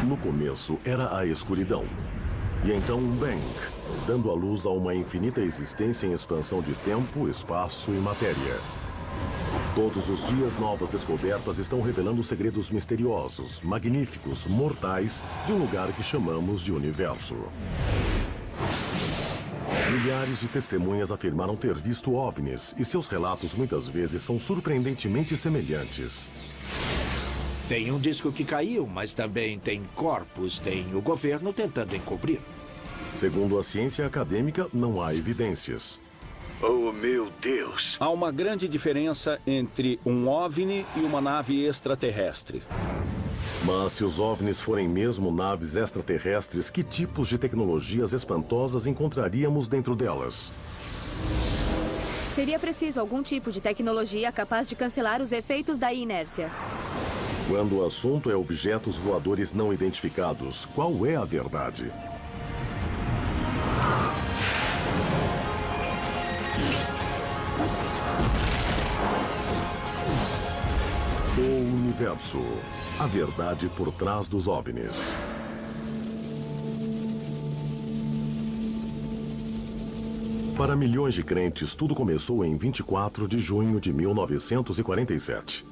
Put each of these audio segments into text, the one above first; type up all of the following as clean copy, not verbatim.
No começo era a escuridão. E então um Bang, dando à luz a uma infinita existência em expansão de tempo, espaço e matéria. Todos os dias, novas descobertas estão revelando segredos misteriosos, magníficos, mortais, de um lugar que chamamos de universo. Milhares de testemunhas afirmaram ter visto OVNIs, e seus relatos muitas vezes são surpreendentemente semelhantes. Tem um disco que caiu, mas também tem corpos, tem o governo tentando encobrir. Segundo a ciência acadêmica, não há evidências. Oh, meu Deus! Há uma grande diferença entre um OVNI e uma nave extraterrestre. Mas se os OVNIs forem mesmo naves extraterrestres, que tipos de tecnologias espantosas encontraríamos dentro delas? Seria preciso algum tipo de tecnologia capaz de cancelar os efeitos da inércia. Quando o assunto é objetos voadores não identificados, qual é a verdade? O universo. A verdade por trás dos OVNIs. Para milhões de crentes, tudo começou em 24 de junho de 1947.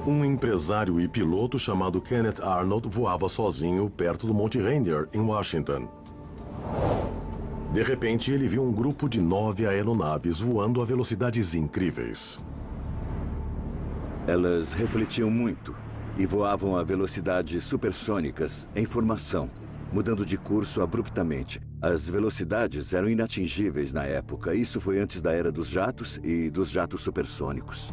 Um empresário e piloto chamado Kenneth Arnold voava sozinho perto do Monte Rainier, em Washington. De repente, ele viu um grupo de 9 aeronaves voando a velocidades incríveis. Elas refletiam muito e voavam a velocidades supersônicas em formação, mudando de curso abruptamente. As velocidades eram inatingíveis na época. Isso foi antes da era dos jatos e dos jatos supersônicos.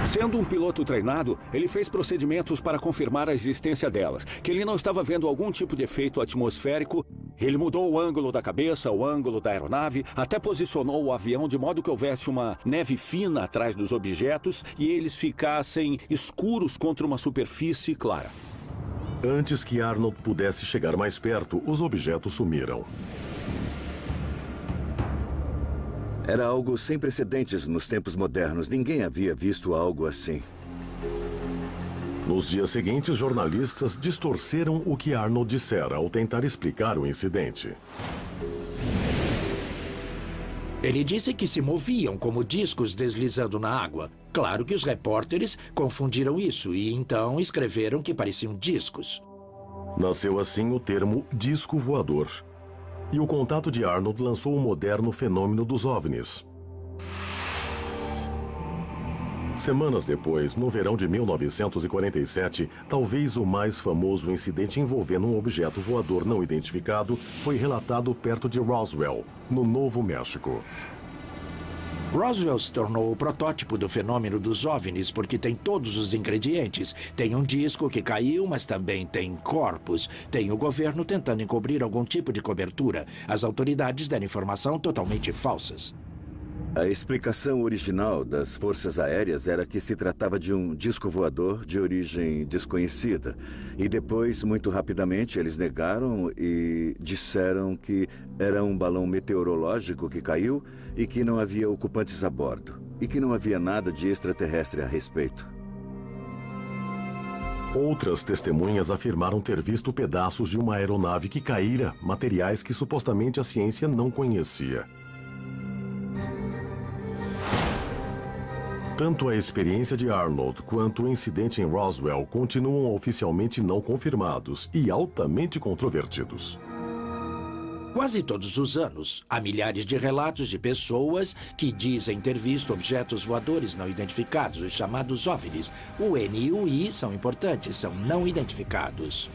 Sendo um piloto treinado, ele fez procedimentos para confirmar a existência delas, que ele não estava vendo algum tipo de efeito atmosférico. Ele mudou o ângulo da cabeça, o ângulo da aeronave, até posicionou o avião de modo que houvesse uma neve fina atrás dos objetos e eles ficassem escuros contra uma superfície clara. Antes que Arnold pudesse chegar mais perto, os objetos sumiram. Era algo sem precedentes nos tempos modernos. Ninguém havia visto algo assim. Nos dias seguintes, jornalistas distorceram o que Arnold dissera ao tentar explicar o incidente. Ele disse que se moviam como discos deslizando na água. Claro que os repórteres confundiram isso e então escreveram que pareciam discos. Nasceu assim o termo disco voador. E o contato de Arnold lançou o moderno fenômeno dos OVNIs. Semanas depois, no verão de 1947, talvez o mais famoso incidente envolvendo um objeto voador não identificado foi relatado perto de Roswell, no Novo México. Roswell se tornou o protótipo do fenômeno dos OVNIs porque tem todos os ingredientes. Tem um disco que caiu, mas também tem corpos. Tem o governo tentando encobrir algum tipo de cobertura. As autoridades deram informação totalmente falsas. A explicação original das forças aéreas era que se tratava de um disco voador de origem desconhecida. E depois, muito rapidamente, eles negaram e disseram que era um balão meteorológico que caiu e que não havia ocupantes a bordo. E que não havia nada de extraterrestre a respeito. Outras testemunhas afirmaram ter visto pedaços de uma aeronave que caíra, materiais que supostamente a ciência não conhecia. Tanto a experiência de Arnold quanto o incidente em Roswell continuam oficialmente não confirmados e altamente controvertidos. Quase todos os anos, há milhares de relatos de pessoas que dizem ter visto objetos voadores não identificados, os chamados OVNIs. O N e o I são importantes, são não identificados.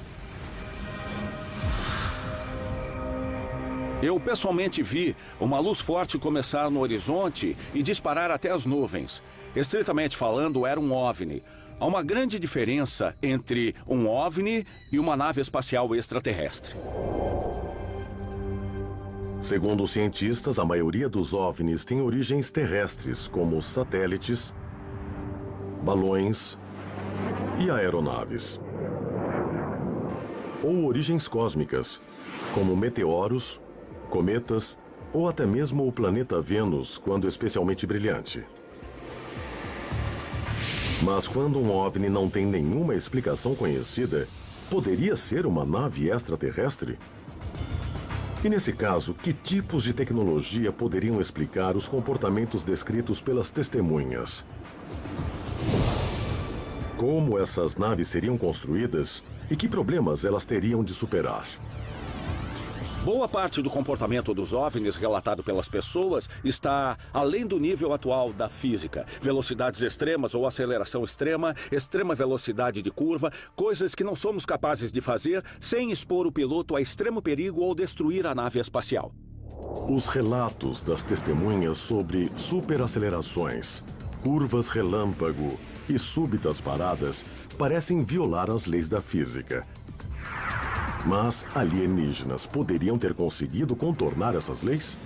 Eu pessoalmente vi uma luz forte começar no horizonte e disparar até as nuvens. Estritamente falando, era um OVNI. Há uma grande diferença entre um OVNI e uma nave espacial extraterrestre. Segundo os cientistas, a maioria dos OVNIs tem origens terrestres, como satélites, balões e aeronaves. Ou origens cósmicas, como meteoros, cometas ou até mesmo o planeta Vênus, quando especialmente brilhante. Mas quando um OVNI não tem nenhuma explicação conhecida, poderia ser uma nave extraterrestre? E nesse caso, que tipos de tecnologia poderiam explicar os comportamentos descritos pelas testemunhas? Como essas naves seriam construídas e que problemas elas teriam de superar? Boa parte do comportamento dos OVNIs relatado pelas pessoas está além do nível atual da física. Velocidades extremas ou aceleração extrema, extrema velocidade de curva, coisas que não somos capazes de fazer sem expor o piloto a extremo perigo ou destruir a nave espacial. Os relatos das testemunhas sobre superacelerações, curvas relâmpago e súbitas paradas parecem violar as leis da física. Mas alienígenas poderiam ter conseguido contornar essas leis?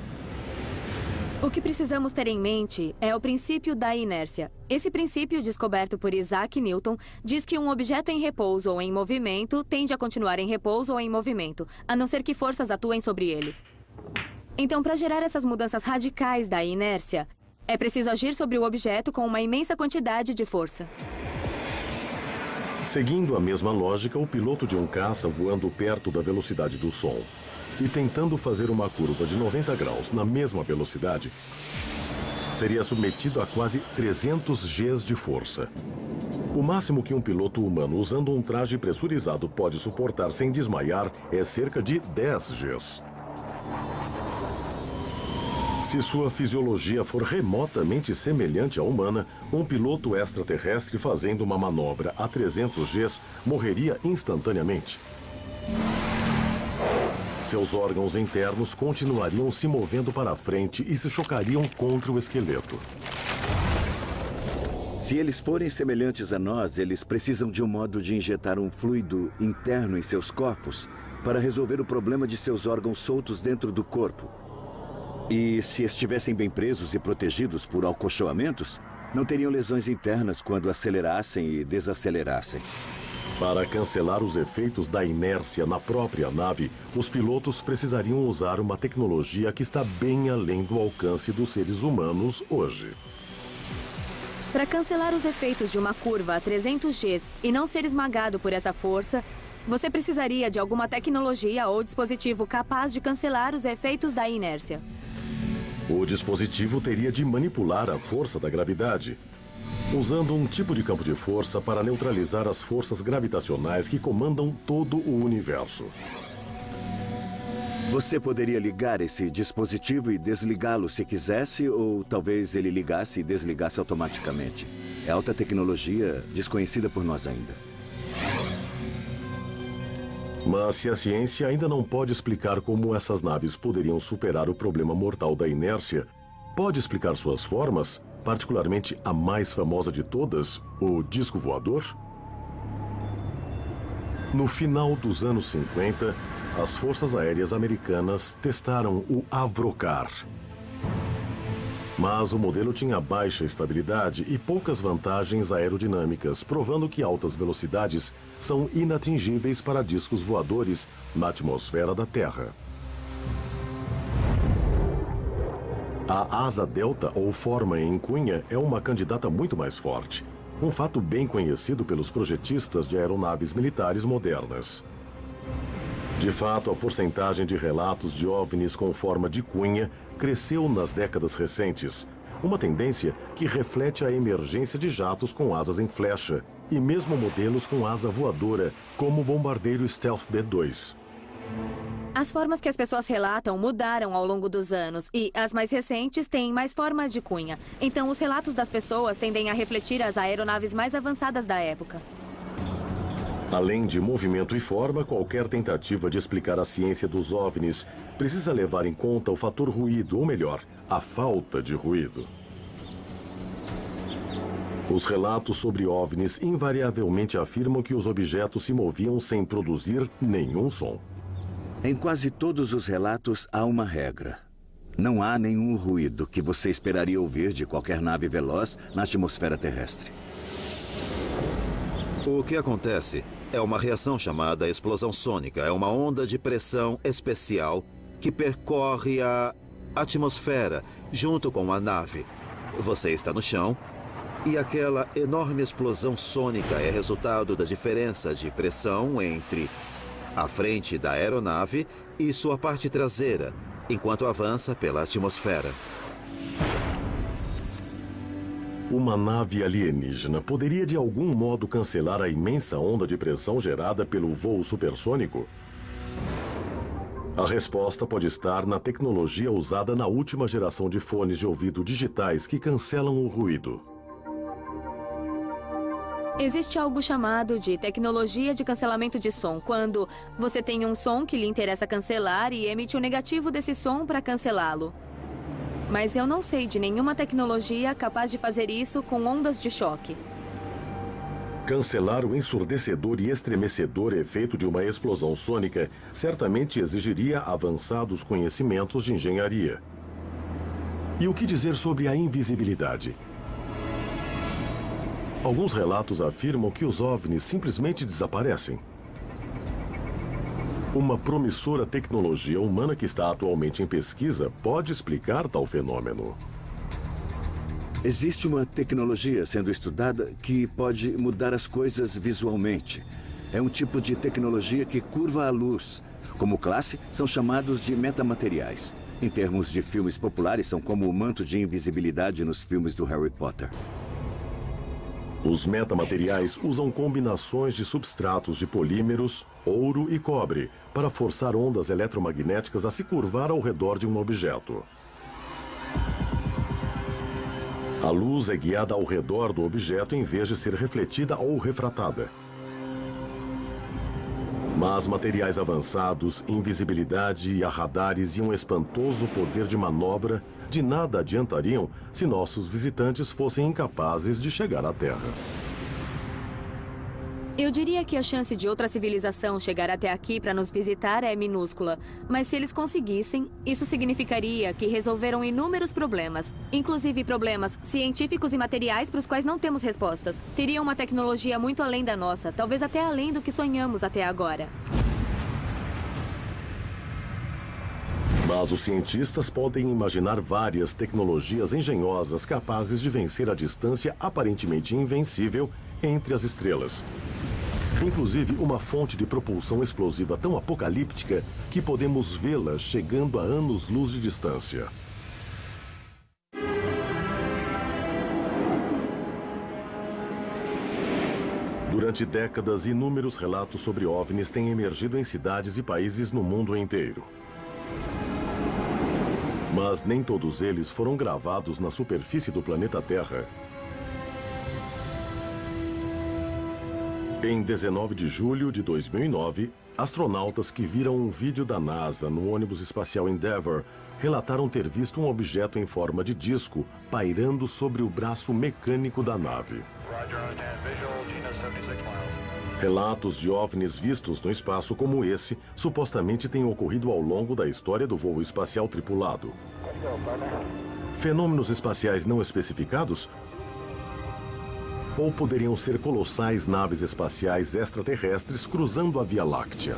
O que precisamos ter em mente é o princípio da inércia. Esse princípio, descoberto por Isaac Newton, diz que um objeto em repouso ou em movimento tende a continuar em repouso ou em movimento, a não ser que forças atuem sobre ele. Então, para gerar essas mudanças radicais da inércia, é preciso agir sobre o objeto com uma imensa quantidade de força. Seguindo a mesma lógica, o piloto de um caça voando perto da velocidade do som e tentando fazer uma curva de 90 graus na mesma velocidade, seria submetido a quase 300 Gs de força. O máximo que um piloto humano usando um traje pressurizado pode suportar sem desmaiar é cerca de 10 Gs. Se sua fisiologia for remotamente semelhante à humana, um piloto extraterrestre fazendo uma manobra a 300 Gs morreria instantaneamente. Seus órgãos internos continuariam se movendo para frente e se chocariam contra o esqueleto. Se eles forem semelhantes a nós, eles precisam de um modo de injetar um fluido interno em seus corpos para resolver o problema de seus órgãos soltos dentro do corpo. E se estivessem bem presos e protegidos por acolchoamentos, não teriam lesões internas quando acelerassem e desacelerassem. Para cancelar os efeitos da inércia na própria nave, os pilotos precisariam usar uma tecnologia que está bem além do alcance dos seres humanos hoje. Para cancelar os efeitos de uma curva a 300 Gs e não ser esmagado por essa força, você precisaria de alguma tecnologia ou dispositivo capaz de cancelar os efeitos da inércia. O dispositivo teria de manipular a força da gravidade, usando um tipo de campo de força para neutralizar as forças gravitacionais que comandam todo o universo. Você poderia ligar esse dispositivo e desligá-lo se quisesse, ou talvez ele ligasse e desligasse automaticamente. É alta tecnologia desconhecida por nós ainda. Mas se a ciência ainda não pode explicar como essas naves poderiam superar o problema mortal da inércia, pode explicar suas formas, particularmente a mais famosa de todas, o disco voador? No final dos anos 50, as forças aéreas americanas testaram o Avrocar. Mas o modelo tinha baixa estabilidade e poucas vantagens aerodinâmicas, provando que altas velocidades são inatingíveis para discos voadores na atmosfera da Terra. A asa delta, ou forma em cunha, é uma candidata muito mais forte. Um fato bem conhecido pelos projetistas de aeronaves militares modernas. De fato, a porcentagem de relatos de OVNIs com forma de cunha cresceu nas décadas recentes, uma tendência que reflete a emergência de jatos com asas em flecha e mesmo modelos com asa voadora, como o bombardeiro Stealth B-2. As formas que as pessoas relatam mudaram ao longo dos anos e as mais recentes têm mais formas de cunha. Então, os relatos das pessoas tendem a refletir as aeronaves mais avançadas da época. Além de movimento e forma, qualquer tentativa de explicar a ciência dos OVNIs precisa levar em conta o fator ruído, ou melhor, a falta de ruído. Os relatos sobre OVNIs invariavelmente afirmam que os objetos se moviam sem produzir nenhum som. Em quase todos os relatos há uma regra. Não há nenhum ruído que você esperaria ouvir de qualquer nave veloz na atmosfera terrestre. O que acontece é uma reação chamada explosão sônica. É uma onda de pressão especial que percorre a atmosfera junto com a nave. Você está no chão E aquela enorme explosão sônica é resultado da diferença de pressão entre a frente da aeronave e sua parte traseira, enquanto avança pela atmosfera. Uma nave alienígena poderia de algum modo cancelar a imensa onda de pressão gerada pelo voo supersônico? A resposta pode estar na tecnologia usada na última geração de fones de ouvido digitais que cancelam o ruído. Existe algo chamado de tecnologia de cancelamento de som, quando você tem um som que lhe interessa cancelar e emite o negativo desse som para cancelá-lo. Mas eu não sei de nenhuma tecnologia capaz de fazer isso com ondas de choque. Cancelar o ensurdecedor e estremecedor efeito de uma explosão sônica certamente exigiria avançados conhecimentos de engenharia. E o que dizer sobre a invisibilidade? Alguns relatos afirmam que os OVNIs simplesmente desaparecem. Uma promissora tecnologia humana que está atualmente em pesquisa pode explicar tal fenômeno. Existe uma tecnologia sendo estudada que pode mudar as coisas visualmente. É um tipo de tecnologia que curva a luz. Como classe, são chamados de metamateriais. Em termos de filmes populares, são como o manto de invisibilidade nos filmes do Harry Potter. Os metamateriais usam combinações de substratos de polímeros, ouro e cobre para forçar ondas eletromagnéticas a se curvar ao redor de um objeto. A luz é guiada ao redor do objeto em vez de ser refletida ou refratada. Mas materiais avançados, invisibilidade, radares e um espantoso poder de manobra de nada adiantariam se nossos visitantes fossem incapazes de chegar à Terra. Eu diria que a chance de outra civilização chegar até aqui para nos visitar é minúscula. Mas se eles conseguissem, isso significaria que resolveram inúmeros problemas. Inclusive problemas científicos e materiais para os quais não temos respostas. Teriam uma tecnologia muito além da nossa, talvez até além do que sonhamos até agora. Mas os cientistas podem imaginar várias tecnologias engenhosas capazes de vencer a distância aparentemente invencível entre as estrelas. Inclusive, uma fonte de propulsão explosiva tão apocalíptica que podemos vê-la chegando a anos-luz de distância. Durante décadas, inúmeros relatos sobre OVNIs têm emergido em cidades e países no mundo inteiro. Mas nem todos eles foram gravados na superfície do planeta Terra. Em 19 de julho de 2009, astronautas que viram um vídeo da NASA no ônibus espacial Endeavour relataram ter visto um objeto em forma de disco pairando sobre o braço mecânico da nave. Relatos de OVNIs vistos no espaço como esse supostamente têm ocorrido ao longo da história do voo espacial tripulado. Fenômenos espaciais não especificados? Ou poderiam ser colossais naves espaciais extraterrestres cruzando a Via Láctea?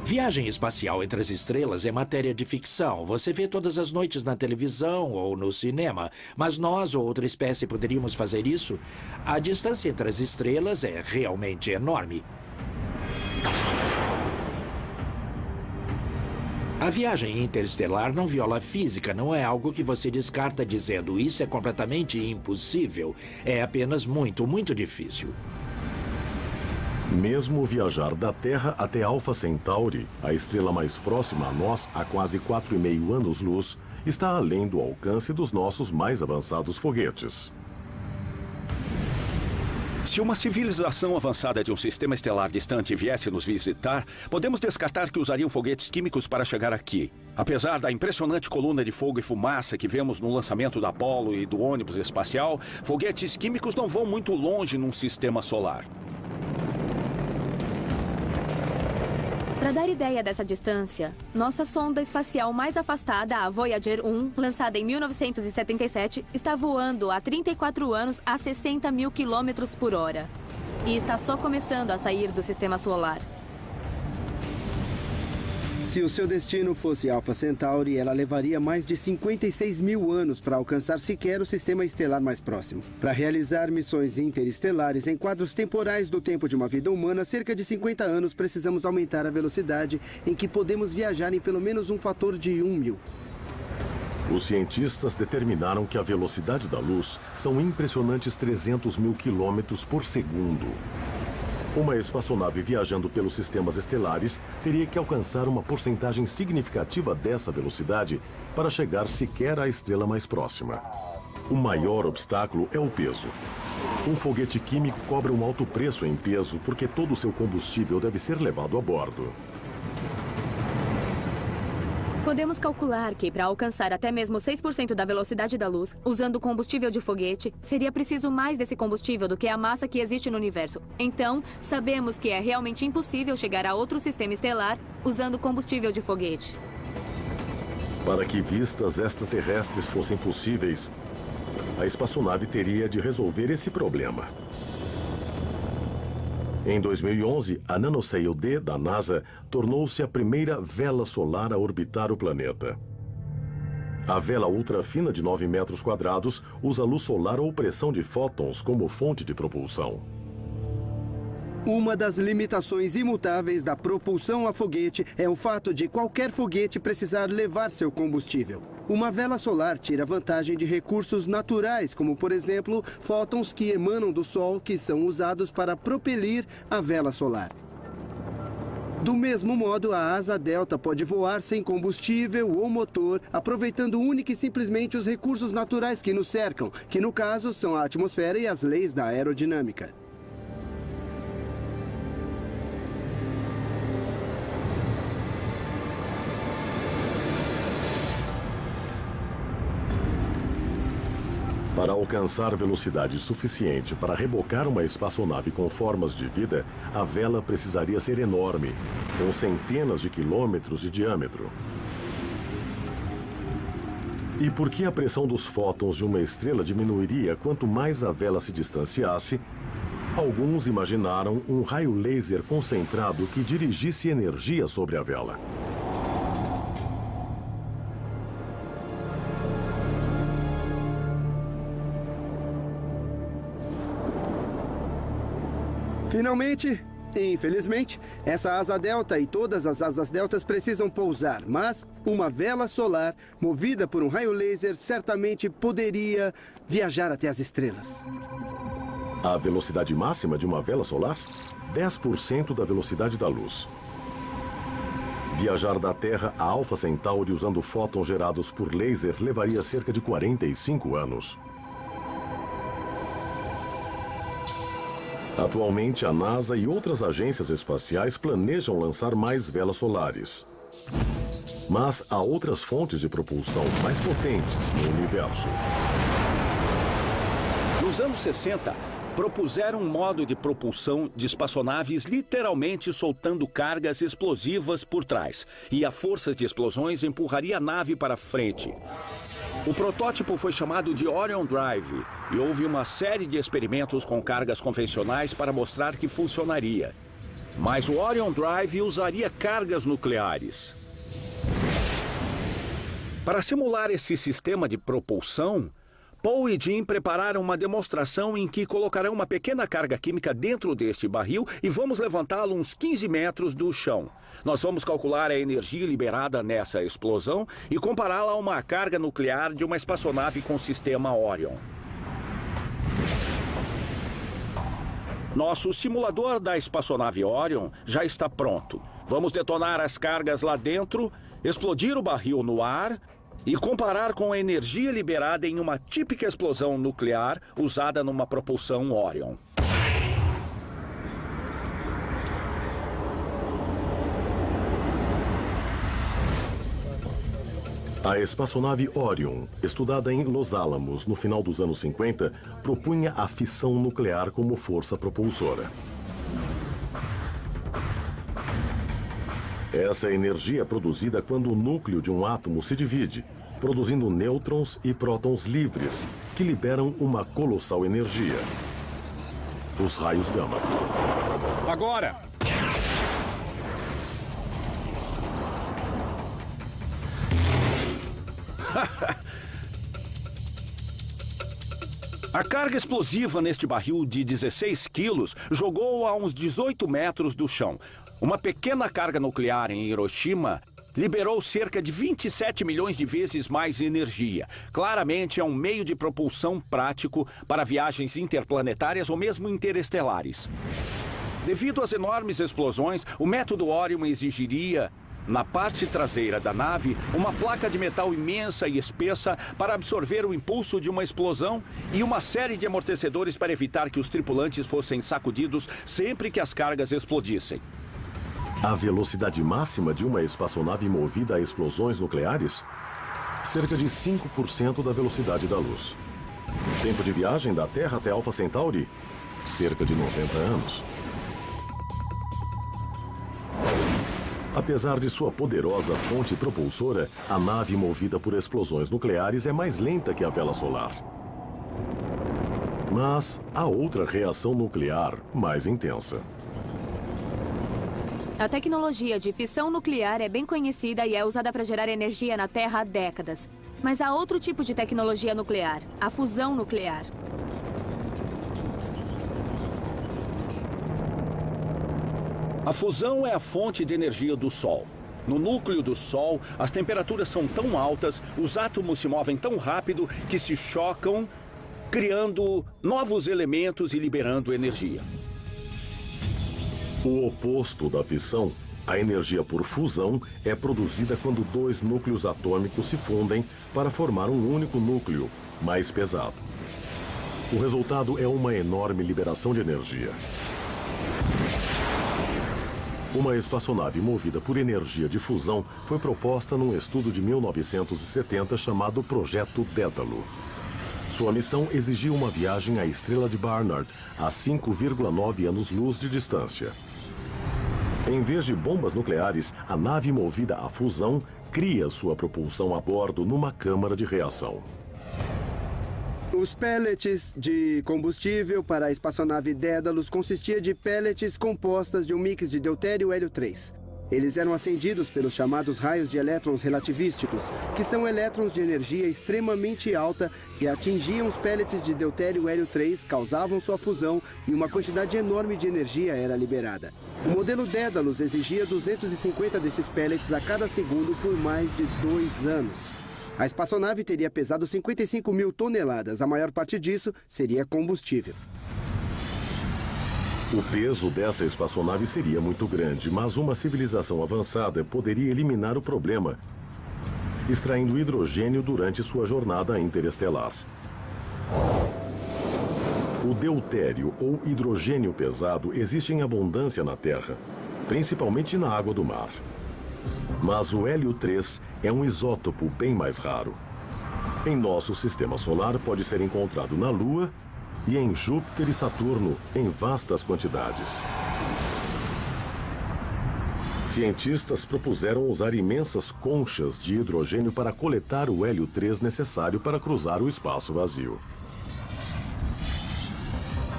Viagem espacial entre as estrelas é matéria de ficção. Você vê todas as noites na televisão ou no cinema. Mas nós ou outra espécie poderíamos fazer isso? A distância entre as estrelas é realmente enorme. A viagem interestelar não viola a física, não é algo que você descarta dizendo isso é completamente impossível. É apenas muito, muito difícil. Mesmo viajar da Terra até Alpha Centauri, a estrela mais próxima a nós há quase 4,5 anos-luz, está além do alcance dos nossos mais avançados foguetes. Se uma civilização avançada de um sistema estelar distante viesse nos visitar, podemos descartar que usariam foguetes químicos para chegar aqui. Apesar da impressionante coluna de fogo e fumaça que vemos no lançamento da Apollo e do ônibus espacial, foguetes químicos não vão muito longe num sistema solar. Para dar ideia dessa distância, nossa sonda espacial mais afastada, a Voyager 1, lançada em 1977, está voando há 34 anos a 60 mil quilômetros por hora. E está só começando a sair do sistema solar. Se o seu destino fosse Alpha Centauri, ela levaria mais de 56 mil anos para alcançar sequer o sistema estelar mais próximo. Para realizar missões interestelares em quadros temporais do tempo de uma vida humana, cerca de 50 anos, precisamos aumentar a velocidade em que podemos viajar em pelo menos um fator de 1.000. Os cientistas determinaram que a velocidade da luz são impressionantes 300 mil quilômetros por segundo. Uma espaçonave viajando pelos sistemas estelares teria que alcançar uma porcentagem significativa dessa velocidade para chegar sequer à estrela mais próxima. O maior obstáculo é o peso. Um foguete químico cobra um alto preço em peso porque todo o seu combustível deve ser levado a bordo. Podemos calcular que, para alcançar até mesmo 6% da velocidade da luz, usando combustível de foguete, seria preciso mais desse combustível do que a massa que existe no universo. Então, sabemos que é realmente impossível chegar a outro sistema estelar usando combustível de foguete. Para que vistas extraterrestres fossem possíveis, a espaçonave teria de resolver esse problema. Em 2011, a NanoSail-D da NASA tornou-se a primeira vela solar a orbitar o planeta. A vela ultrafina de 9 metros quadrados usa luz solar ou pressão de fótons como fonte de propulsão. Uma das limitações imutáveis da propulsão a foguete é o fato de qualquer foguete precisar levar seu combustível. Uma vela solar tira vantagem de recursos naturais, como, por exemplo, fótons que emanam do Sol, que são usados para propelir a vela solar. Do mesmo modo, a asa delta pode voar sem combustível ou motor, aproveitando única e simplesmente os recursos naturais que nos cercam, que no caso são a atmosfera e as leis da aerodinâmica. Para alcançar velocidade suficiente para rebocar uma espaçonave com formas de vida, a vela precisaria ser enorme, com centenas de quilômetros de diâmetro. E porque a pressão dos fótons de uma estrela diminuiria quanto mais a vela se distanciasse, alguns imaginaram um raio laser concentrado que dirigisse energia sobre a vela. Finalmente, infelizmente, essa asa delta e todas as asas deltas precisam pousar, mas uma vela solar movida por um raio laser certamente poderia viajar até as estrelas. A velocidade máxima de uma vela solar? 10% da velocidade da luz. Viajar da Terra a Alpha Centauri usando fótons gerados por laser levaria cerca de 45 anos. Atualmente, a NASA e outras agências espaciais planejam lançar mais velas solares. Mas há outras fontes de propulsão mais potentes no universo. Nos anos 60, propuseram um modo de propulsão de espaçonaves literalmente soltando cargas explosivas por trás. E a força de explosões empurraria a nave para frente. O protótipo foi chamado de Orion Drive e houve uma série de experimentos com cargas convencionais para mostrar que funcionaria. Mas o Orion Drive usaria cargas nucleares. Para simular esse sistema de propulsão, Paul e Jim prepararam uma demonstração em que colocarão uma pequena carga química dentro deste barril e vamos levantá-lo uns 15 metros do chão. Nós vamos calcular a energia liberada nessa explosão e compará-la a uma carga nuclear de uma espaçonave com sistema Orion. Nosso simulador da espaçonave Orion já está pronto. Vamos detonar as cargas lá dentro, explodir o barril no ar e comparar com a energia liberada em uma típica explosão nuclear usada numa propulsão Orion. A espaçonave Orion, estudada em Los Alamos no final dos anos 50, propunha a fissão nuclear como força propulsora. Essa energia é produzida quando o núcleo de um átomo se divide, produzindo nêutrons e prótons livres, que liberam uma colossal energia: os raios gama. Agora! A carga explosiva neste barril de 16 quilos jogou-o a uns 18 metros do chão. Uma pequena carga nuclear em Hiroshima liberou cerca de 27 milhões de vezes mais energia. Claramente é um meio de propulsão prático para viagens interplanetárias ou mesmo interestelares. Devido às enormes explosões, o método Orion exigiria, na parte traseira da nave, uma placa de metal imensa e espessa para absorver o impulso de uma explosão e uma série de amortecedores para evitar que os tripulantes fossem sacudidos sempre que as cargas explodissem. A velocidade máxima de uma espaçonave movida a explosões nucleares? Cerca de 5% da velocidade da luz. Tempo de viagem da Terra até Alpha Centauri? Cerca de 90 anos. Apesar de sua poderosa fonte propulsora, a nave movida por explosões nucleares é mais lenta que a vela solar. Mas há outra reação nuclear mais intensa. A tecnologia de fissão nuclear é bem conhecida e é usada para gerar energia na Terra há décadas. Mas há outro tipo de tecnologia nuclear, a fusão nuclear. A fusão é a fonte de energia do Sol. No núcleo do Sol, as temperaturas são tão altas, os átomos se movem tão rápido que se chocam, criando novos elementos e liberando energia. O oposto da fissão, a energia por fusão, é produzida quando dois núcleos atômicos se fundem para formar um único núcleo, mais pesado. O resultado é uma enorme liberação de energia. Uma espaçonave movida por energia de fusão foi proposta num estudo de 1970 chamado Projeto Dédalo. Sua missão exigia uma viagem à estrela de Barnard, a 5,9 anos-luz de distância. Em vez de bombas nucleares, a nave movida à fusão cria sua propulsão a bordo numa câmara de reação. Os pellets de combustível para a espaçonave Dédalus consistia de pellets compostas de um mix de deutério e hélio 3. Eles eram acendidos pelos chamados raios de elétrons relativísticos, que são elétrons de energia extremamente alta que atingiam os pellets de deutério e hélio 3, causavam sua fusão e uma quantidade enorme de energia era liberada. O modelo Dédalus exigia 250 desses pellets a cada segundo por mais de 2 anos. A espaçonave teria pesado 55 mil toneladas. A maior parte disso seria combustível. O peso dessa espaçonave seria muito grande, mas uma civilização avançada poderia eliminar o problema, extraindo hidrogênio durante sua jornada interestelar. O deutério ou hidrogênio pesado existe em abundância na Terra, principalmente na água do mar. Mas o hélio 3 é um isótopo bem mais raro. Em nosso sistema solar pode ser encontrado na Lua e em Júpiter e Saturno em vastas quantidades. Cientistas propuseram usar imensas conchas de hidrogênio para coletar o hélio 3 necessário para cruzar o espaço vazio.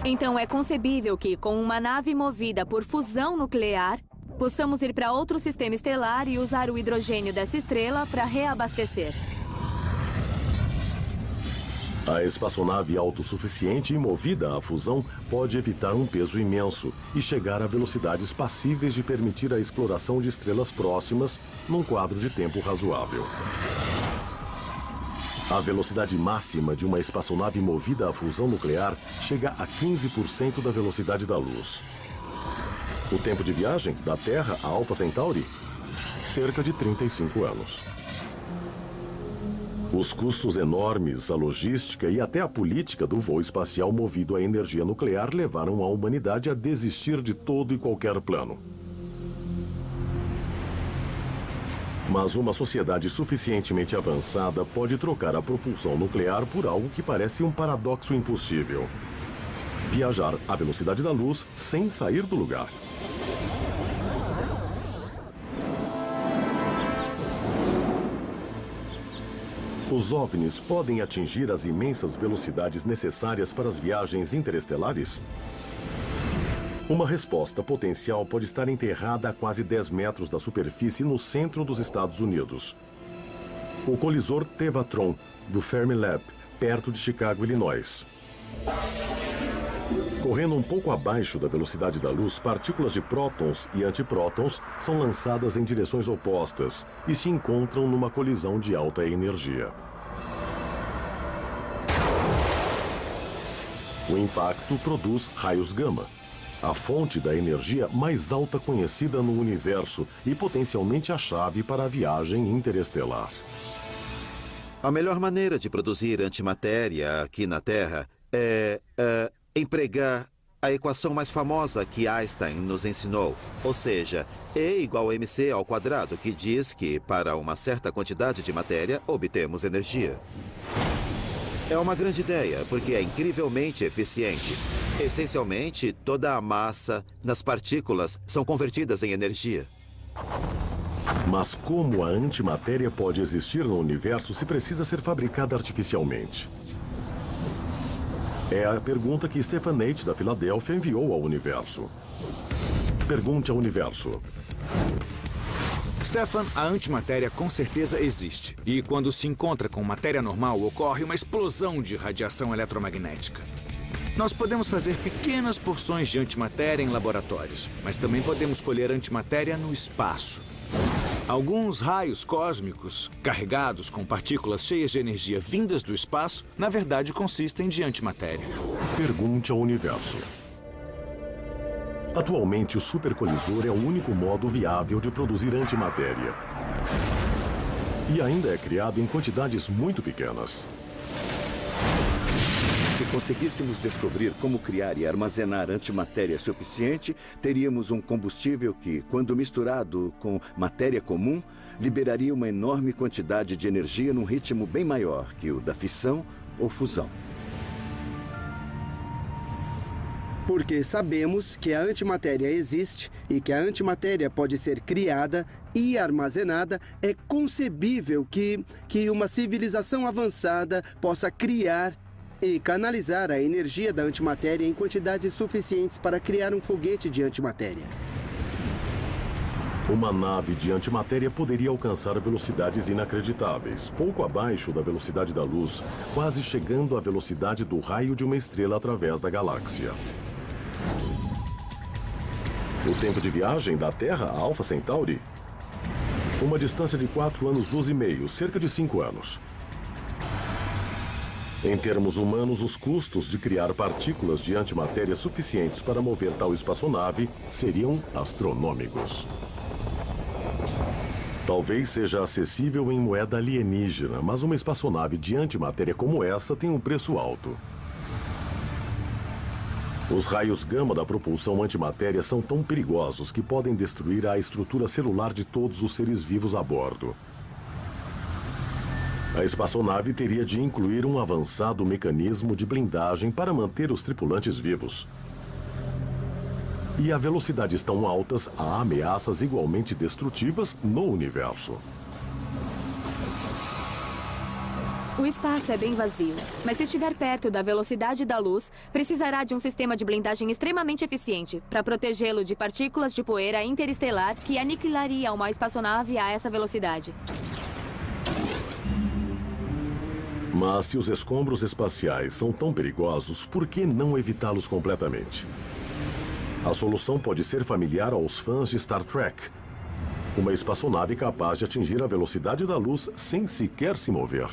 Então é concebível que, com uma nave movida por fusão nuclear, possamos ir para outro sistema estelar e usar o hidrogênio dessa estrela para reabastecer. A espaçonave autossuficiente e movida à fusão pode evitar um peso imenso e chegar a velocidades passíveis de permitir a exploração de estrelas próximas num quadro de tempo razoável. A velocidade máxima de uma espaçonave movida à fusão nuclear chega a 15% da velocidade da luz. O tempo de viagem da Terra a Alpha Centauri? Cerca de 35 anos. Os custos enormes, a logística e até a política do voo espacial movido à energia nuclear levaram a humanidade a desistir de todo e qualquer plano. Mas uma sociedade suficientemente avançada pode trocar a propulsão nuclear por algo que parece um paradoxo impossível: viajar à velocidade da luz sem sair do lugar. Os OVNIs podem atingir as imensas velocidades necessárias para as viagens interestelares? Uma resposta potencial pode estar enterrada a quase 10 metros da superfície no centro dos Estados Unidos. O colisor Tevatron, do Fermilab, perto de Chicago, Illinois. Correndo um pouco abaixo da velocidade da luz, partículas de prótons e antiprótons são lançadas em direções opostas e se encontram numa colisão de alta energia. O impacto produz raios gama, a fonte da energia mais alta conhecida no universo e potencialmente a chave para a viagem interestelar. A melhor maneira de produzir antimatéria aqui na Terra é empregar a equação mais famosa que Einstein nos ensinou, ou seja, E igual a mc², que diz que, para uma certa quantidade de matéria, obtemos energia. É uma grande ideia, porque é incrivelmente eficiente. Essencialmente, toda a massa nas partículas são convertidas em energia. Mas como a antimatéria pode existir no universo se precisa ser fabricada artificialmente? É a pergunta que Stephen Nate, da Filadélfia, enviou ao universo. Pergunte ao universo. Stephen, a antimatéria com certeza existe. E quando se encontra com matéria normal, ocorre uma explosão de radiação eletromagnética. Nós podemos fazer pequenas porções de antimatéria em laboratórios, mas também podemos colher antimatéria no espaço. Alguns raios cósmicos, carregados com partículas cheias de energia vindas do espaço, na verdade consistem de antimatéria. Pergunte ao universo. Atualmente, o supercolisor é o único modo viável de produzir antimatéria. E ainda é criado em quantidades muito pequenas. Se conseguíssemos descobrir como criar e armazenar antimatéria suficiente, teríamos um combustível que, quando misturado com matéria comum, liberaria uma enorme quantidade de energia num ritmo bem maior que o da fissão ou fusão. Porque sabemos que a antimatéria existe e que a antimatéria pode ser criada e armazenada, é concebível que uma civilização avançada possa criar e canalizar a energia da antimatéria em quantidades suficientes para criar um foguete de antimatéria. Uma nave de antimatéria poderia alcançar velocidades inacreditáveis, pouco abaixo da velocidade da luz, quase chegando à velocidade do raio de uma estrela através da galáxia. O tempo de viagem da Terra a Alpha Centauri? Uma distância de 4 anos-luz e meio, cerca de 5 anos. Em termos humanos, os custos de criar partículas de antimatéria suficientes para mover tal espaçonave seriam astronômicos. Talvez seja acessível em moeda alienígena, mas uma espaçonave de antimatéria como essa tem um preço alto. Os raios gama da propulsão antimatéria são tão perigosos que podem destruir a estrutura celular de todos os seres vivos a bordo. A espaçonave teria de incluir um avançado mecanismo de blindagem para manter os tripulantes vivos. E a velocidades tão altas, há ameaças igualmente destrutivas no universo. O espaço é bem vazio, mas se estiver perto da velocidade da luz, precisará de um sistema de blindagem extremamente eficiente para protegê-lo de partículas de poeira interestelar que aniquilaria uma espaçonave a essa velocidade. Mas se os escombros espaciais são tão perigosos, por que não evitá-los completamente? A solução pode ser familiar aos fãs de Star Trek. Uma espaçonave capaz de atingir a velocidade da luz sem sequer se mover.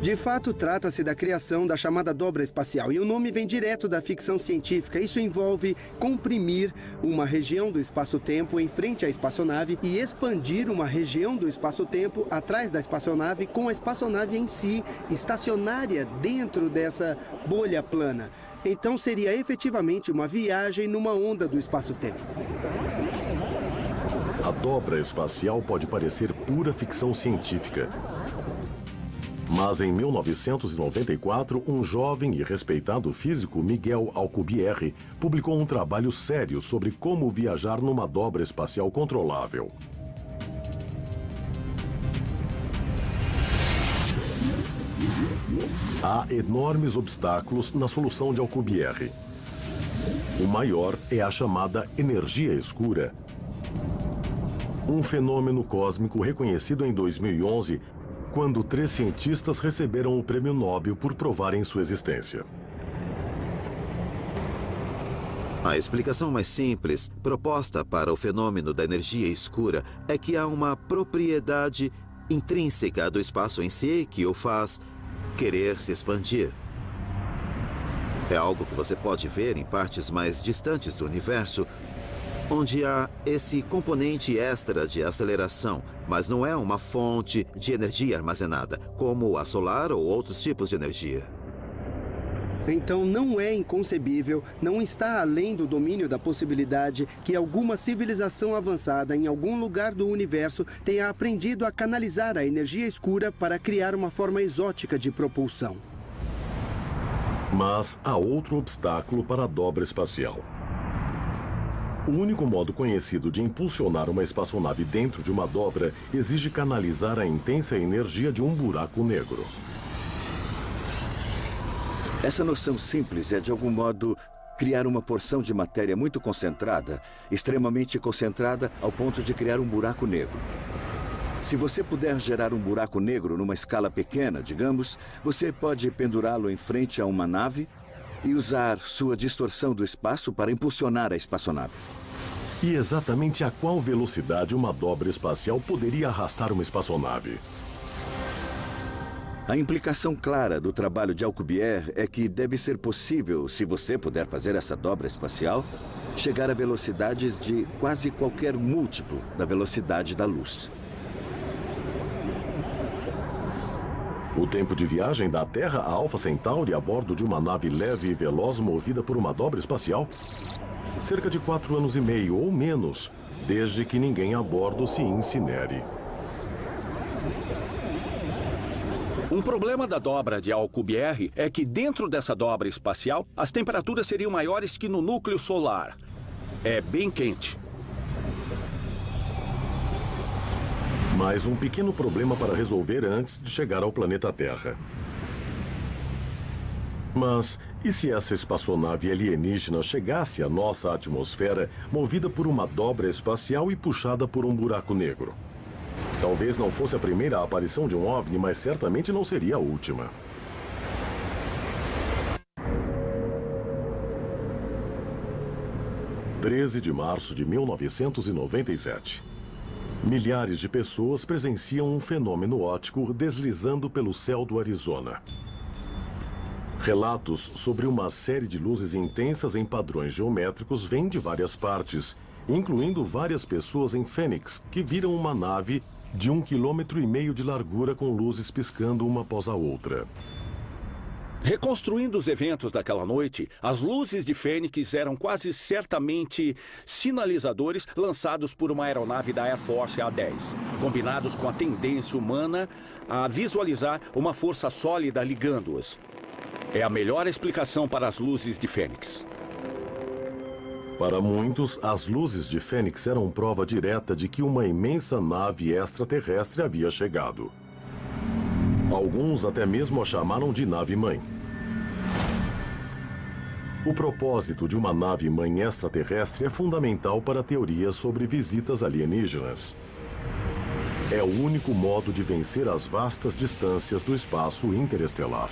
De fato, trata-se da criação da chamada dobra espacial, e o nome vem direto da ficção científica. Isso envolve comprimir uma região do espaço-tempo em frente à espaçonave e expandir uma região do espaço-tempo atrás da espaçonave, com a espaçonave em si estacionária dentro dessa bolha plana. Então seria efetivamente uma viagem numa onda do espaço-tempo. A dobra espacial pode parecer pura ficção científica. Mas em 1994, um jovem e respeitado físico, Miguel Alcubierre, publicou um trabalho sério sobre como viajar numa dobra espacial controlável. Há enormes obstáculos na solução de Alcubierre. O maior é a chamada energia escura. Um fenômeno cósmico reconhecido em 2011, quando 3 cientistas receberam o prêmio Nobel por provarem sua existência. A explicação mais simples, proposta para o fenômeno da energia escura, é que há uma propriedade intrínseca do espaço em si que o faz querer se expandir. É algo que você pode ver em partes mais distantes do universo, onde há esse componente extra de aceleração, mas não é uma fonte de energia armazenada, como a solar ou outros tipos de energia. Então não é inconcebível, não está além do domínio da possibilidade que alguma civilização avançada em algum lugar do universo tenha aprendido a canalizar a energia escura para criar uma forma exótica de propulsão. Mas há outro obstáculo para a dobra espacial. O único modo conhecido de impulsionar uma espaçonave dentro de uma dobra exige canalizar a intensa energia de um buraco negro. Essa noção simples é, de algum modo, criar uma porção de matéria muito concentrada, extremamente concentrada, ao ponto de criar um buraco negro. Se você puder gerar um buraco negro numa escala pequena, digamos, você pode pendurá-lo em frente a uma nave e usar sua distorção do espaço para impulsionar a espaçonave. E exatamente a qual velocidade uma dobra espacial poderia arrastar uma espaçonave? A implicação clara do trabalho de Alcubierre é que deve ser possível, se você puder fazer essa dobra espacial, chegar a velocidades de quase qualquer múltiplo da velocidade da luz. O tempo de viagem da Terra a Alpha Centauri a bordo de uma nave leve e veloz movida por uma dobra espacial? Cerca de 4 anos e meio ou menos, desde que ninguém a bordo se incinere. Um problema da dobra de Alcubierre é que dentro dessa dobra espacial, as temperaturas seriam maiores que no núcleo solar. É bem quente. Mais um pequeno problema para resolver antes de chegar ao planeta Terra. Mas e se essa espaçonave alienígena chegasse à nossa atmosfera movida por uma dobra espacial e puxada por um buraco negro? Talvez não fosse a primeira aparição de um OVNI, mas certamente não seria a última. – 13 de março de 1997. Milhares de pessoas presenciam um fenômeno óptico deslizando pelo céu do Arizona. Relatos sobre uma série de luzes intensas em padrões geométricos vêm de várias partes, incluindo várias pessoas em Phoenix que viram uma nave de 1,5 km de largura com luzes piscando uma após a outra. Reconstruindo os eventos daquela noite, as luzes de Fênix eram quase certamente sinalizadores lançados por uma aeronave da Air Force A-10, combinados com a tendência humana a visualizar uma força sólida ligando-os. É a melhor explicação para as luzes de Fênix. Para muitos, as luzes de Fênix eram prova direta de que uma imensa nave extraterrestre havia chegado. Alguns até mesmo a chamaram de nave-mãe. O propósito de uma nave-mãe extraterrestre é fundamental para teorias sobre visitas alienígenas. É o único modo de vencer as vastas distâncias do espaço interestelar.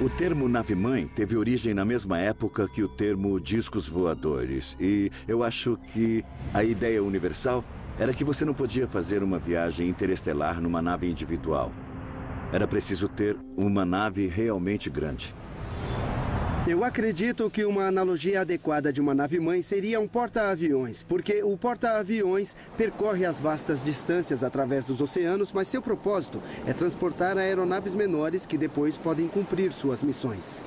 O termo nave-mãe teve origem na mesma época que o termo discos voadores. E eu acho que a ideia universal era que você não podia fazer uma viagem interestelar numa nave individual. Era preciso ter uma nave realmente grande. Eu acredito que uma analogia adequada de uma nave-mãe seria um porta-aviões, porque o porta-aviões percorre as vastas distâncias através dos oceanos, mas seu propósito é transportar aeronaves menores que depois podem cumprir suas missões.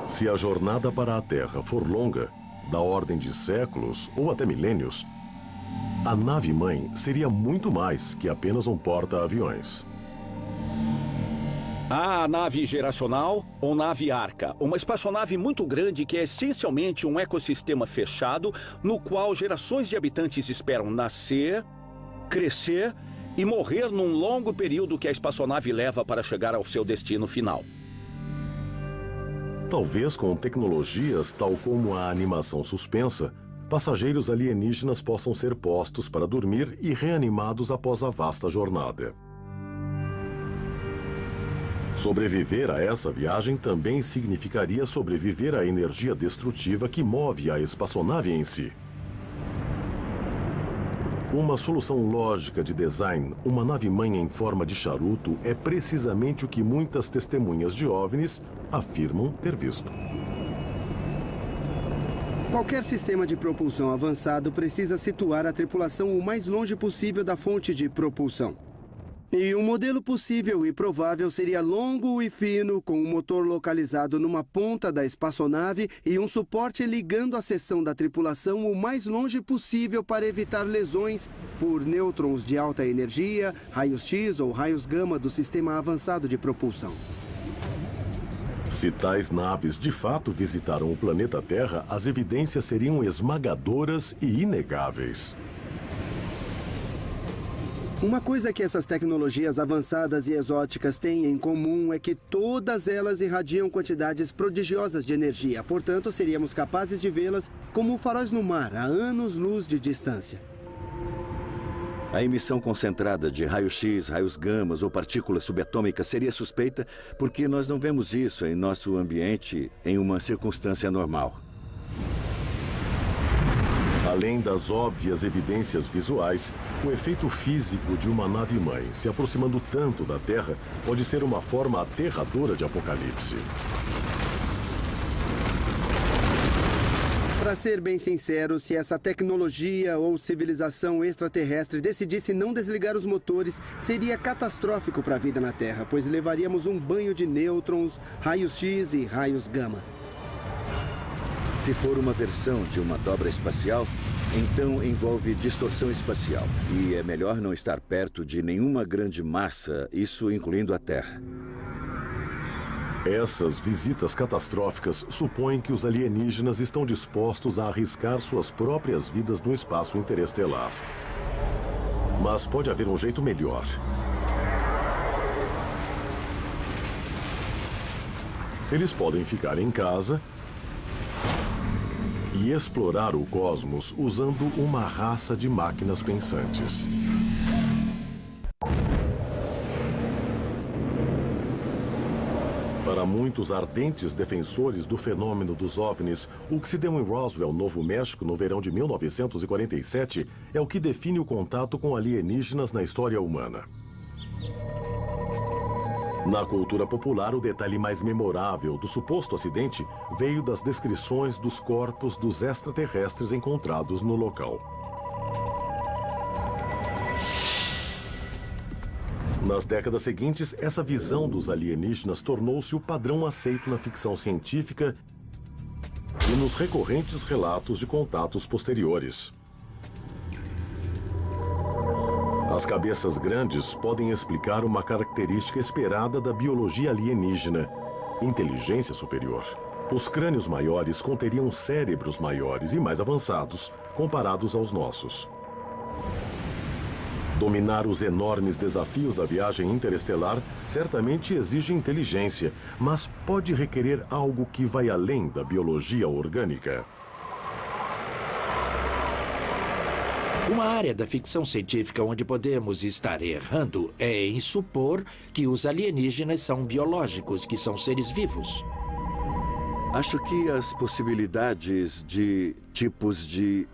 Se a jornada para a Terra for longa, da ordem de séculos ou até milênios, a nave-mãe seria muito mais que apenas um porta-aviões. Há a nave geracional ou nave arca, uma espaçonave muito grande que é essencialmente um ecossistema fechado no qual gerações de habitantes esperam nascer, crescer e morrer num longo período que a espaçonave leva para chegar ao seu destino final. Talvez com tecnologias tal como a animação suspensa, passageiros alienígenas possam ser postos para dormir e reanimados após a vasta jornada. Sobreviver a essa viagem também significaria sobreviver à energia destrutiva que move a espaçonave em si. Uma solução lógica de design, uma nave-mãe em forma de charuto, é precisamente o que muitas testemunhas de OVNIs afirmam ter visto. Qualquer sistema de propulsão avançado precisa situar a tripulação o mais longe possível da fonte de propulsão. E um modelo possível e provável seria longo e fino, com um motor localizado numa ponta da espaçonave e um suporte ligando a seção da tripulação o mais longe possível para evitar lesões por nêutrons de alta energia, raios X ou raios gama do sistema avançado de propulsão. Se tais naves de fato visitaram o planeta Terra, as evidências seriam esmagadoras e inegáveis. Uma coisa que essas tecnologias avançadas e exóticas têm em comum é que todas elas irradiam quantidades prodigiosas de energia. Portanto, seríamos capazes de vê-las como faróis no mar, a anos-luz de distância. A emissão concentrada de raios-x, raios gamas ou partículas subatômicas seria suspeita porque nós não vemos isso em nosso ambiente em uma circunstância normal. Além das óbvias evidências visuais, o efeito físico de uma nave-mãe se aproximando tanto da Terra pode ser uma forma aterradora de apocalipse. Para ser bem sincero, se essa tecnologia ou civilização extraterrestre decidisse não desligar os motores, seria catastrófico para a vida na Terra, pois levaríamos um banho de nêutrons, raios X e raios gama. Se for uma versão de uma dobra espacial, então envolve distorção espacial. E é melhor não estar perto de nenhuma grande massa, isso incluindo a Terra. Essas visitas catastróficas supõem que os alienígenas estão dispostos a arriscar suas próprias vidas no espaço interestelar. Mas pode haver um jeito melhor. Eles podem ficar em casa e explorar o cosmos usando uma raça de máquinas pensantes. Para muitos ardentes defensores do fenômeno dos OVNIs, o que se deu em Roswell, Novo México, no verão de 1947, é o que define o contato com alienígenas na história humana. Na cultura popular, o detalhe mais memorável do suposto acidente veio das descrições dos corpos dos extraterrestres encontrados no local. Nas décadas seguintes, essa visão dos alienígenas tornou-se o padrão aceito na ficção científica e nos recorrentes relatos de contatos posteriores. As cabeças grandes podem explicar uma característica esperada da biologia alienígena: inteligência superior. Os crânios maiores conteriam cérebros maiores e mais avançados, comparados aos nossos. Dominar os enormes desafios da viagem interestelar certamente exige inteligência, mas pode requerer algo que vai além da biologia orgânica. Uma área da ficção científica onde podemos estar errando é em supor que os alienígenas são biológicos, que são seres vivos. Acho que as possibilidades de tipos de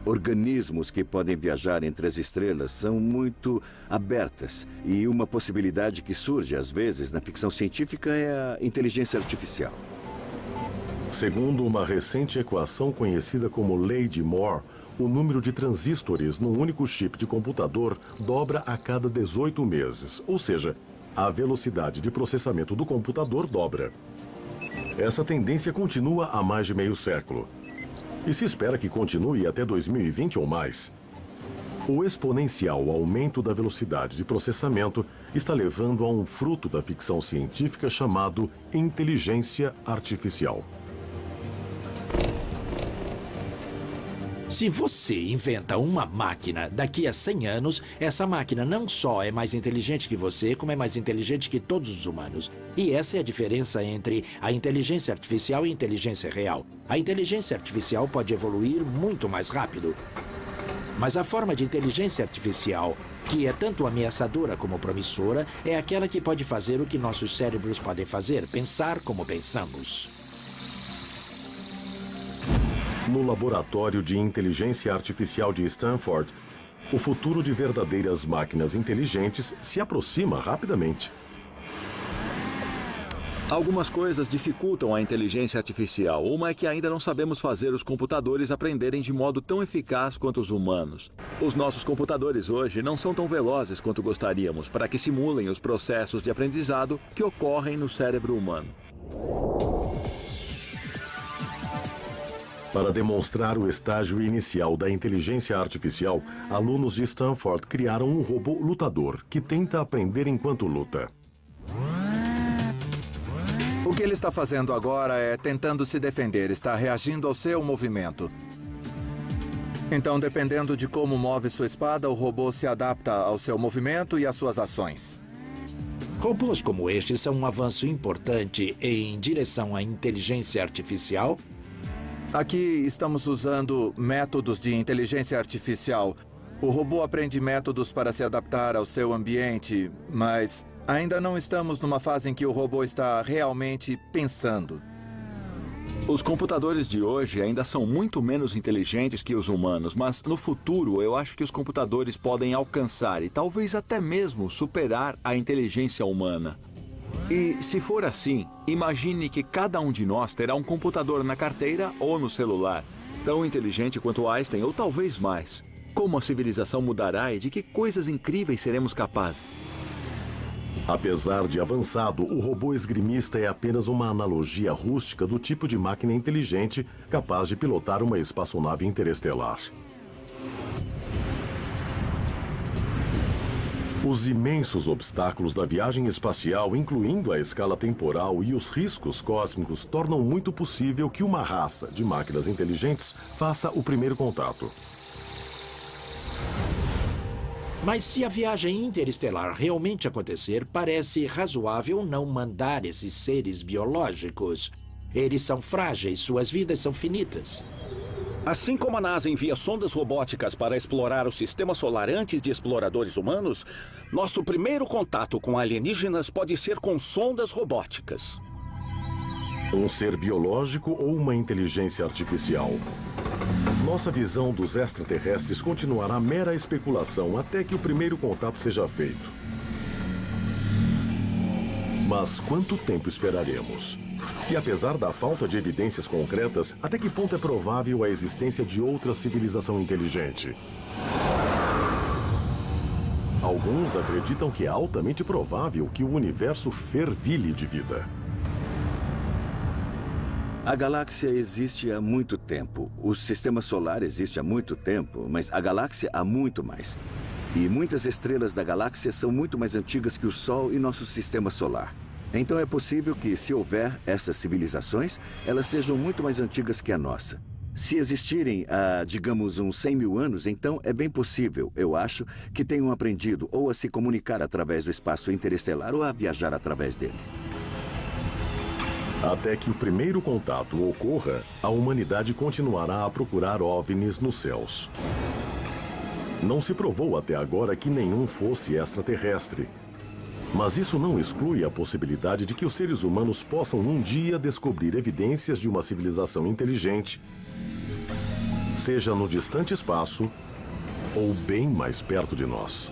organismos que podem viajar entre as estrelas são muito abertas. E uma possibilidade que surge, às vezes, na ficção científica é a inteligência artificial. Segundo uma recente equação conhecida como Lei de Moore, o número de transistores num único chip de computador dobra a cada 18 meses, ou seja, a velocidade de processamento do computador dobra. Essa tendência continua há mais de meio século. E se espera que continue até 2020 ou mais. O exponencial aumento da velocidade de processamento está levando a um fruto da ficção científica chamado inteligência artificial. Se você inventa uma máquina, daqui a 100 anos, essa máquina não só é mais inteligente que você, como é mais inteligente que todos os humanos. E essa é a diferença entre a inteligência artificial e a inteligência real. A inteligência artificial pode evoluir muito mais rápido. Mas a forma de inteligência artificial, que é tanto ameaçadora como promissora, é aquela que pode fazer o que nossos cérebros podem fazer, pensar como pensamos. No laboratório de inteligência artificial de Stanford, o futuro de verdadeiras máquinas inteligentes se aproxima rapidamente. Algumas coisas dificultam a inteligência artificial. Uma é que ainda não sabemos fazer os computadores aprenderem de modo tão eficaz quanto os humanos. Os nossos computadores hoje não são tão velozes quanto gostaríamos para que simulem os processos de aprendizado que ocorrem no cérebro humano. Para demonstrar o estágio inicial da inteligência artificial, alunos de Stanford criaram um robô lutador que tenta aprender enquanto luta. O que ele está fazendo agora é tentando se defender, está reagindo ao seu movimento. Então, dependendo de como move sua espada, o robô se adapta ao seu movimento e às suas ações. Robôs como este são um avanço importante em direção à inteligência artificial. Aqui estamos usando métodos de inteligência artificial. O robô aprende métodos para se adaptar ao seu ambiente, mas ainda não estamos numa fase em que o robô está realmente pensando. Os computadores de hoje ainda são muito menos inteligentes que os humanos, mas no futuro eu acho que os computadores podem alcançar e talvez até mesmo superar a inteligência humana. E se for assim, imagine que cada um de nós terá um computador na carteira ou no celular, tão inteligente quanto Einstein ou talvez mais. Como a civilização mudará e de que coisas incríveis seremos capazes? Apesar de avançado, o robô esgrimista é apenas uma analogia rústica do tipo de máquina inteligente capaz de pilotar uma espaçonave interestelar. Os imensos obstáculos da viagem espacial, incluindo a escala temporal e os riscos cósmicos, tornam muito possível que uma raça de máquinas inteligentes faça o primeiro contato. Mas se a viagem interestelar realmente acontecer, parece razoável não mandar esses seres biológicos. Eles são frágeis, suas vidas são finitas. Assim como a NASA envia sondas robóticas para explorar o sistema solar antes de exploradores humanos, nosso primeiro contato com alienígenas pode ser com sondas robóticas. Um ser biológico ou uma inteligência artificial? Nossa visão dos extraterrestres continuará mera especulação até que o primeiro contato seja feito. Mas quanto tempo esperaremos? E apesar da falta de evidências concretas, até que ponto é provável a existência de outra civilização inteligente? Alguns acreditam que é altamente provável que o universo fervilhe de vida. A galáxia existe há muito tempo. O sistema solar existe há muito tempo, mas a galáxia há muito mais. E muitas estrelas da galáxia são muito mais antigas que o Sol e nosso sistema solar. Então é possível que, se houver essas civilizações, elas sejam muito mais antigas que a nossa. Se existirem há, digamos, uns 100 mil anos, então é bem possível, eu acho, que tenham aprendido ou a se comunicar através do espaço interestelar ou a viajar através dele. Até que o primeiro contato ocorra, a humanidade continuará a procurar OVNIs nos céus. Não se provou até agora que nenhum fosse extraterrestre. Mas isso não exclui a possibilidade de que os seres humanos possam um dia descobrir evidências de uma civilização inteligente, seja no distante espaço ou bem mais perto de nós.